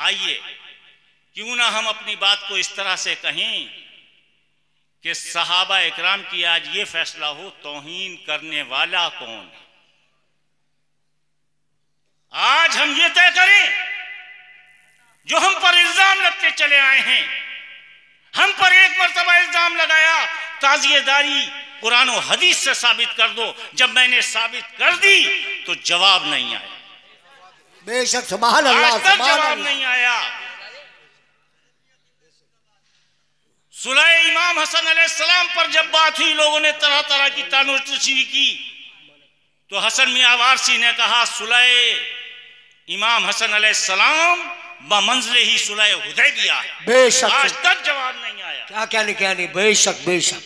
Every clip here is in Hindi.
आइए क्यों ना हम अपनी बात को इस तरह से कहें कि सहाबा इकराम की आज ये फैसला हो, तौहीन करने वाला कौन है। आज हम ये तय करें, जो हम पर इल्जाम लगते चले आए हैं, हम पर एक मर्तबा इल्जाम लगाया, ताज़ियेदारी कुरान और हदीस से साबित कर दो। जब मैंने साबित कर दी तो जवाब नहीं आया। बेशक सुभान अल्लाह, आज तक जवाब नहीं आया। सुलह इमाम हसन अलैहिस्सलाम पर जब बात हुई, लोगों ने तरह तरह की तानुतशी की, तो हसन मियां वारसी ने कहा सुलह इमाम हसन अलैहिस्सलाम बमंज़िले ही सुलह हुदैबिया है। बेशक आज तक जवाब नहीं आया। क्या नहीं, बेशक बेशक।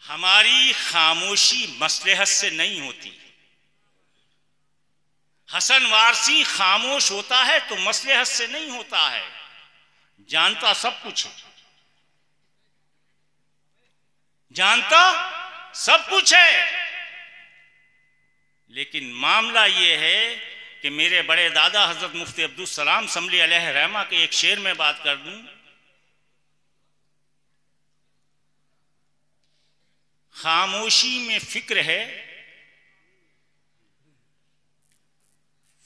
हमारी खामोशी मसलहत से नहीं होती। हसन वारसी खामोश होता है तो मसलहत से नहीं होता है। जानता सब कुछ है, जानता सब कुछ है, लेकिन मामला यह है कि मेरे बड़े दादा हजरत मुफ्ती अब्दुल सलाम समली अलैहि रहमा के एक शेर में बात कर दूं, खामोशी में फिक्र है,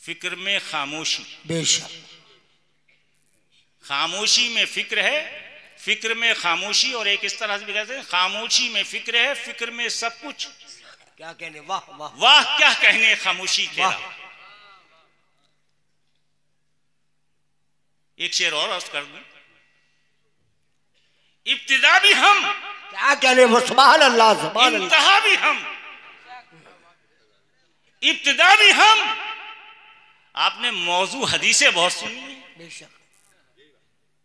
फिक्र में खामोशी। बेशक खामोशी में फिक्र है, फिक्र में खामोशी। और एक इस तरह से भी कहते हैं, खामोशी में फिक्र है, फिक्र में सब कुछ। क्या कहने, वाह वाह वाह क्या कहने खामोशी तेरा। एक शेर और अर्ज कर दूं, इब्तिदा भी हम, क्या कहने, वो सुभान अल्लाह सुभान अल्लाह, इंतहा भी हम, इब्तिदा भी हम। आपने मौजू हदीसें बहुत सुनी है, बेशक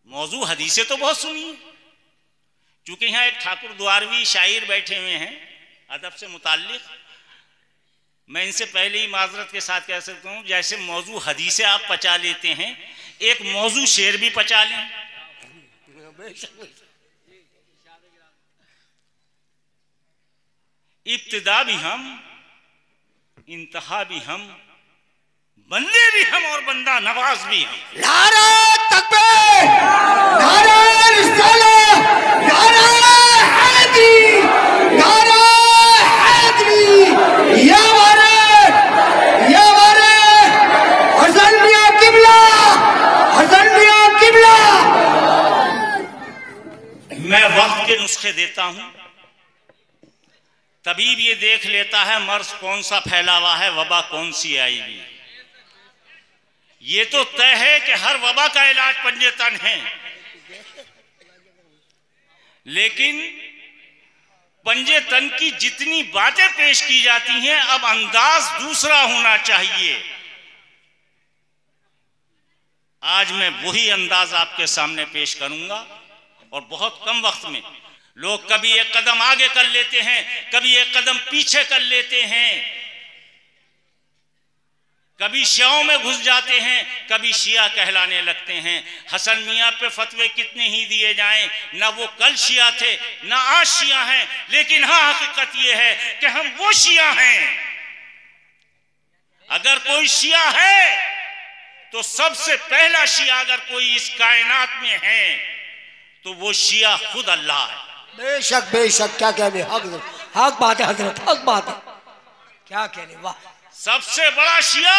मौजू हदीसें तो बहुत सुनी है। चूंकि यहाँ एक ठाकुर द्वारवी शायर बैठे हुए हैं अदब से मुताल्लिक, मैं इनसे पहले ही माजरत के साथ कह सकता हूँ, जैसे मौजू हदीसें आप पचा लेते हैं, एक मौजू शेर भी पचा लें। इब्तिदा भी हम, इंतहा भी हम, बंदे भी हम और बंदा नवाज भी हम। नारा तकबीर, नारा रिसालत, नारा हैदरी, नारा हैदरी, या वारे हसन मियां किबला, हसन मियां किबला। मैं वक्त के नुस्खे देता हूं, तबीब ये देख लेता है मर्ज कौन सा फैला हुआ है, वबा कौन सी आएगी। ये तो तय है कि हर वबा का इलाज पंजेतन है, लेकिन पंजेतन की जितनी बातें पेश की जाती हैं, अब अंदाज दूसरा होना चाहिए। आज मैं वही अंदाज आपके सामने पेश करूंगा, और बहुत कम वक्त में। लोग कभी एक कदम आगे कर लेते हैं, कभी एक कदम पीछे कर लेते हैं, कभी शियाओं में घुस जाते हैं, कभी शिया कहलाने लगते हैं। हसन मियां पे फतवे कितने ही दिए जाएं, ना वो कल शिया थे ना आज शिया हैं, लेकिन हाँ हकीकत ये है कि हम वो शिया हैं। अगर कोई शिया है तो सबसे पहला शिया अगर कोई इस कायनात में है तो वो शिया खुद अल्लाह है। बेशक बेशक, क्या कहने, हक बात है हजरत, हक बात है। क्या कहने, वाह। सबसे बड़ा शिया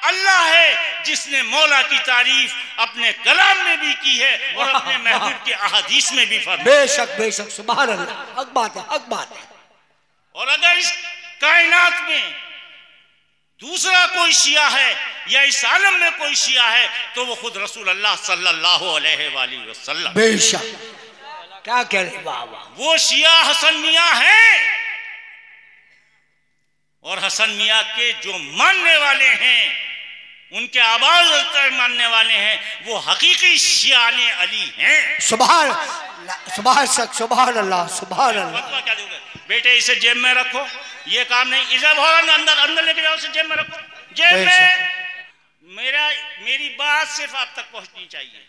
अल्लाह है, जिसने मौला की तारीफ अपने कलाम में भी की है और अपने महबूब के अहादीस में भी फरमाया। बेशक बेशक, सुभान अल्लाह, हक बात है, हक बात है। और अगर इस कायनात में दूसरा कोई शिया है या इस आलम में कोई शिया है तो वो खुद रसूल अल्लाह सल्लल्लाहु अलैहि वसल्लम। बेशक, क्या कह रहे, वाह वाह। वो शिया हसन मियां है, और हसन मियां के जो मानने वाले हैं, उनके आवाज मानने वाले हैं, वो हकीकी शियाने अली हैं। सुभान सुभान सुभान अल्लाह, सुभान अल्लाह। क्या दोगे बेटे, इसे जेब में रखो, ये काम नहीं, इसे अंदर अंदर लेके जाओ, इसे जेब में रखो, जेब में। मेरी बात सिर्फ आप तक पहुंचनी चाहिए।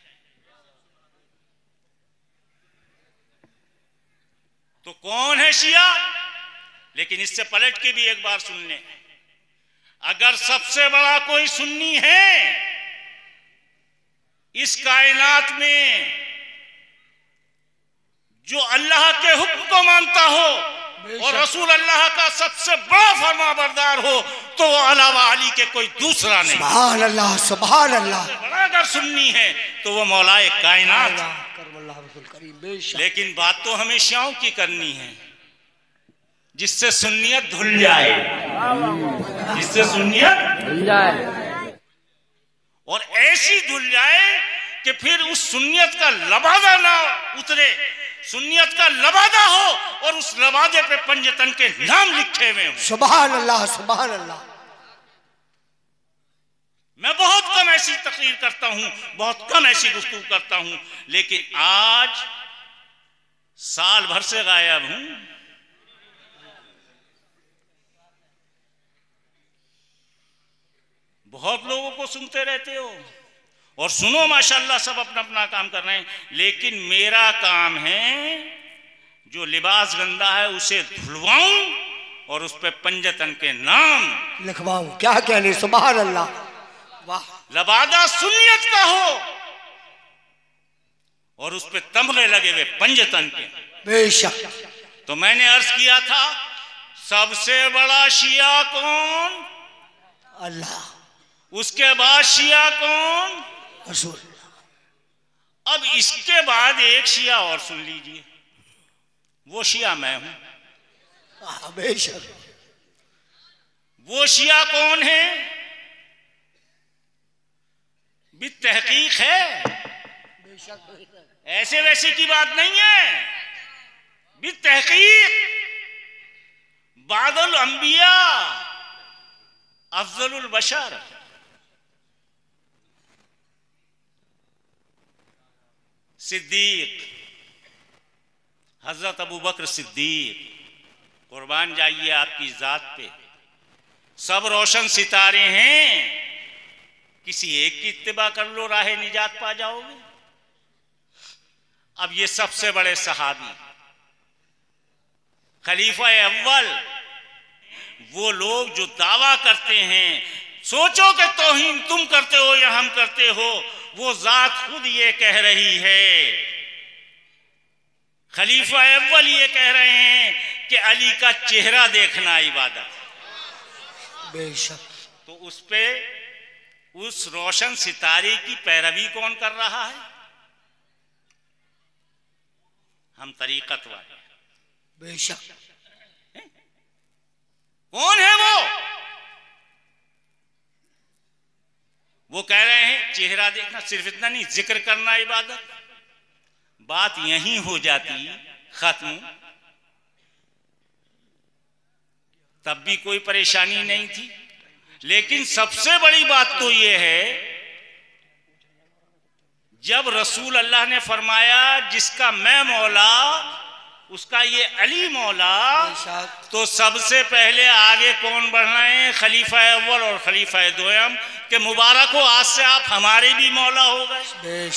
तो कौन है शिया? लेकिन इससे पलट के भी एक बार सुन लें, अगर सबसे बड़ा कोई सुन्नी है इस कायनात में जो अल्लाह के हुक्म को मानता हो और रसूल अल्लाह का सबसे बड़ा फरमाबरदार हो तो वो अलावा अली के कोई दूसरा नहीं। सुभान अल्लाह, सुभान अल्लाह। बड़ा अगर सुन्नी है तो वो मौलाए कायनात। लेकिन बात तो हमें शियाओं की करनी है जिससे सुन्नियत धुल जाए, जिससे सुन्नियत धुल जाए और ऐसी धुल जाए कि फिर उस सुन्नियत का लबादा ना उतरे, सुन्नियत का लबादा हो और उस लबादे पे पंजतन के नाम लिखे हुए हों। सुभान अल्लाह, सुभान अल्लाह। मैं बहुत कम ऐसी तकरीर करता हूं, बहुत कम ऐसी गुफ्तगू करता हूं, लेकिन आज साल भर से गायब हूं। बहुत लोगों को सुनते रहते हो और सुनो माशाल्लाह सब अपना अपना काम कर रहे हैं, लेकिन मेरा काम है जो लिबास गंदा है उसे धुलवाऊं और उस पे पंजतन के नाम लिखवाऊं। क्या कहने, सुभान अल्लाह, वाह। लबादा सुन्नियत का हो और उस पे तमगे लगे हुए पंजतन के। बेशक। तो मैंने अर्ज किया था सबसे बड़ा शिया कौन? अल्लाह। उसके बाद शिया कौन? रसूल। अब इसके बाद एक शिया और सुन लीजिए, वो शिया मैं हूं। बेशक। वो शिया कौन है? भी तहकीक है, ऐसे वैसे की बात नहीं है, भी तहकीक बादल अंबिया अफजलुल बशर सिद्दीक हजरत अबू बकर सिद्दीक, कुर्बान जाइए आपकी जात पे। सब रोशन सितारे हैं, किसी एक की इत्तिबा कर लो, राहे निजात पा जाओगे। अब ये सबसे बड़े सहाबी खलीफा अव्वल, वो लोग जो दावा करते हैं, सोचो कि तौहीन तुम करते हो या हम करते हो, वो जात खुद ये कह रही है, खलीफा अव्वल ये कह रहे हैं कि अली का चेहरा देखना इबादत। बेशक। तो उस पे उस रोशन सितारे की पैरवी कौन कर रहा है? हम तरीकत वाले। बेशक। कौन है वो कह रहे हैं चेहरा देखना, सिर्फ इतना नहीं, जिक्र करना इबादत। बात यहीं हो जाती खत्म, तब भी कोई परेशानी नहीं थी। लेकिन सबसे बड़ी बात तो ये है, जब रसूल अल्लाह ने फरमाया जिसका मैं मौला उसका ये अली मौला, तो सबसे पहले आगे कौन बढ़ रहे हैं? खलीफा अव्वल और खलीफा दोयम के मुबारक हो, आज से आप हमारे भी मौला हो गए।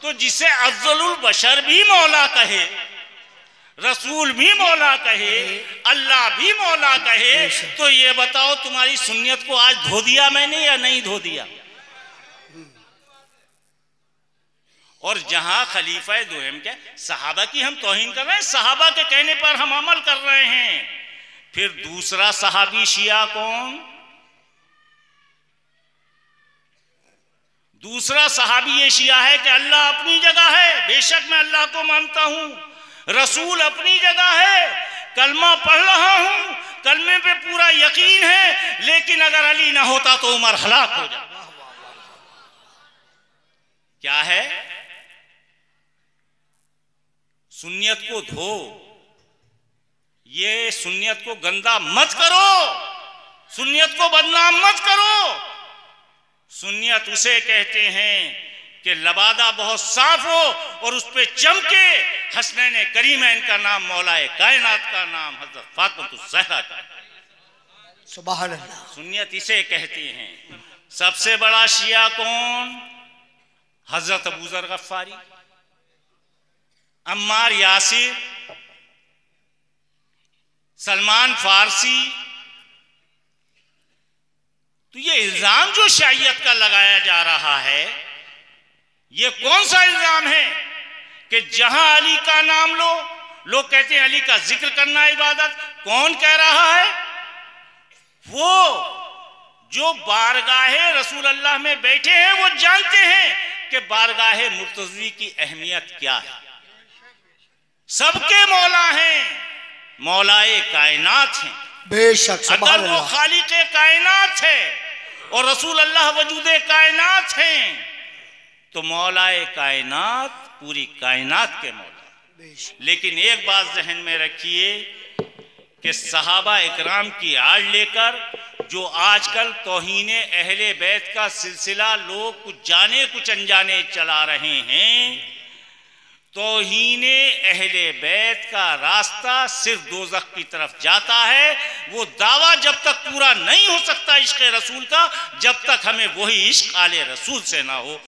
तो जिसे अफजलुल बशर भी मौला कहे, रसूल भी मौला कहे, अल्लाह भी मौला कहे, तो ये बताओ तुम्हारी सुन्नियत को आज धो दिया मैंने या नहीं धो दिया? और जहां खलीफा दोयम क्या, सहाबा की हम तौहीन कर रहे हैं, सहाबा के कहने पर हम अमल कर रहे हैं। फिर दूसरा सहाबी शिया कौन? दूसरा सहाबी ये शिया है कि अल्लाह अपनी जगह है, बेशक मैं अल्लाह को मानता हूं, रसूल अपनी जगह है, कलमा पढ़ रहा हूं, कलमे पे पूरा यकीन है, लेकिन अगर अली ना होता तो उमर हलाक हो जाता। क्या है? सुन्नियत को धो, ये सुन्नियत को गंदा मत करो, सुन्नियत को बदनाम मत करो। सुन्नियत उसे कहते हैं कि लबादा बहुत साफ हो और उस पे चमके हसनैन करीमैन का नाम, मौलाए कायनात का नाम हजरत फातिमा ज़हरा का। सुभान अल्लाह। सुन्नियत इसे कहते हैं। सबसे बड़ा शिया कौन? हजरत अबू ज़र गफ्फारी, अम्मार यासिर, सलमान फारसी। तो ये इल्जाम जो शाइयत का लगाया जा रहा है, ये कौन सा इल्जाम है कि जहां अली का नाम लो, लोग कहते हैं अली का जिक्र करना इबादत। कौन कह रहा है? वो जो बारगाहे रसूल अल्लाह में बैठे हैं वो जानते हैं कि बारगाहे मुर्तज़वी की अहमियत क्या है। सबके मौला हैं, मौलाए कायनात हैं। बेशक अगर वो खालिक़े कायनात है और रसूल अल्लाह वजूदे कायनात हैं तो मौलाए कायनात पूरी कायनात के मौला। लेकिन एक बात जहन में रखिए कि सहाबा इकराम की आड़ लेकर जो आजकल तौहीने अहले बैत का सिलसिला लोग कुछ जाने कुछ अनजाने चला रहे हैं, तौहीने अहले बैत का रास्ता सिर्फ दोज़ख की तरफ जाता है। वो दावा जब तक पूरा नहीं हो सकता इश्क़ रसूल का, जब तक हमें वही इश्क़ आले रसूल से ना हो।